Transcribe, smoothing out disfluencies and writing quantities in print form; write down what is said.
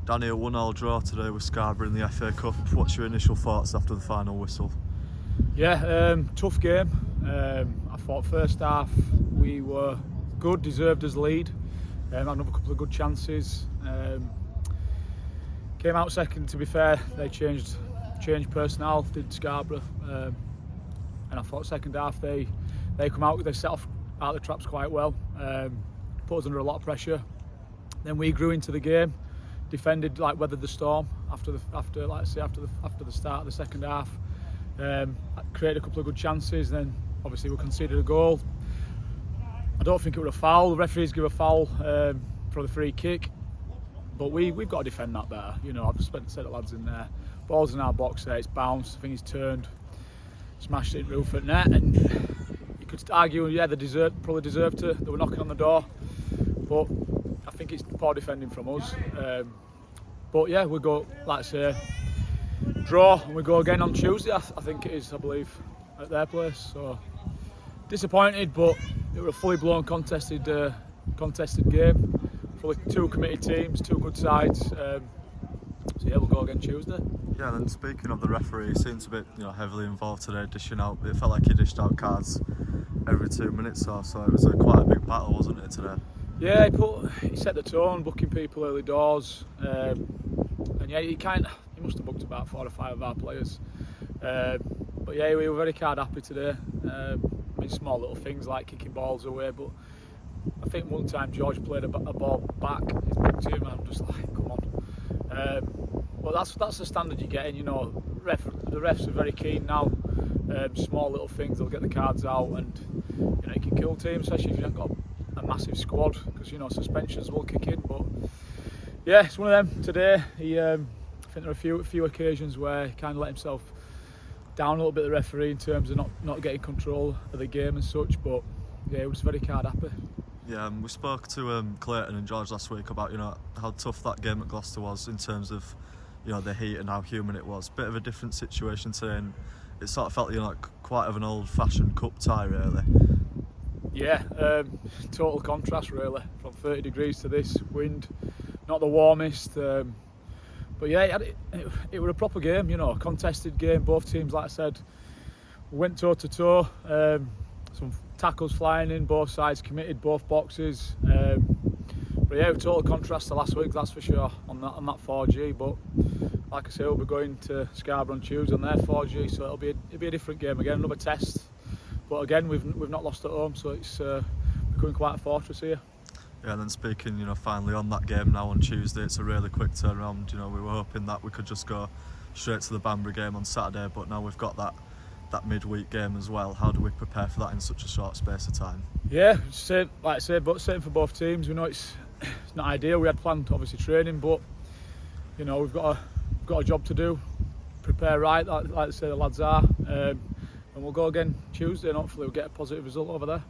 Danny, a 1-1 draw today with Scarborough in the FA Cup. What's your initial thoughts after the final whistle? Yeah, tough game. I thought first half we were good, deserved as lead. Had another couple of good chances. Came out second. To be fair, they changed personnel, did Scarborough, and I thought second half they come out, they set off out the traps quite well, put us under a lot of pressure. Then we grew into the game, defended, like weathered the storm after the start of the second half. Created a couple of good chances. Then obviously we conceded a goal. I don't think it was a foul. The referees give a foul for the free kick, but we've got to defend that better. You know, I've just spent a set of lads in there. Ball's in our box there. It's bounced. I think he's turned, smashed it in roof at net, and you could argue, yeah, they probably deserved to. They were knocking on the door, but I think it's poor defending from us. But yeah, we go, like I say, draw, and we go again on Tuesday. I think it is, I believe, at their place. So disappointed, but it was a fully blown contested game. Fully two committed teams, two good sides. So yeah, we'll go again Tuesday. Yeah, and then speaking of the referee, he seems a bit, heavily involved today, dishing out. It felt like he dished out cards every 2 minutes or so. It was quite a big battle, wasn't it, today? Yeah, he set the tone, booking people early doors, and yeah, he must have booked about 4 or 5 of our players. But yeah, we were very card happy today. I mean, small little things like kicking balls away, but I think one time George played a ball back, he's booked him, and I'm just like, come on. But that's the standard you're getting, the refs are very keen now. Small little things, they'll get the cards out, and it can kill teams, especially if you haven't got a massive squad, because suspensions will kick in. But yeah, it's one of them today. I think there are a few occasions where he kind of let himself down a little bit, the referee, in terms of not getting control of the game and such. But yeah, he was very card happy. Yeah, we spoke to Clayton and George last week about how tough that game at Gloucester was in terms of the heat and how humid it was. Bit of a different situation today, and it sort of felt like quite of an old-fashioned cup tie, really. Yeah, total contrast really, from 30 degrees to this, wind, not the warmest, but yeah, it was a proper game, a contested game. Both teams, like I said, went toe to toe, some tackles flying in, both sides committed, both boxes, but yeah, total contrast to last week, that's for sure, on that 4G. But like I say, we'll be going to Scarborough on Tuesday on their 4G, so it'll be a different game again, another test. But again, we've not lost at home, so it's becoming quite a fortress here. Yeah, and then speaking, finally on that game now on Tuesday, it's a really quick turnaround. We were hoping that we could just go straight to the Banbury game on Saturday, but now we've got that midweek game as well. How do we prepare for that in such a short space of time? Yeah, same for both teams. We know it's not ideal. We had planned obviously training, but we've got a job to do. Prepare right, like I say, the lads are. And we'll go again Tuesday, and hopefully we'll get a positive result over there.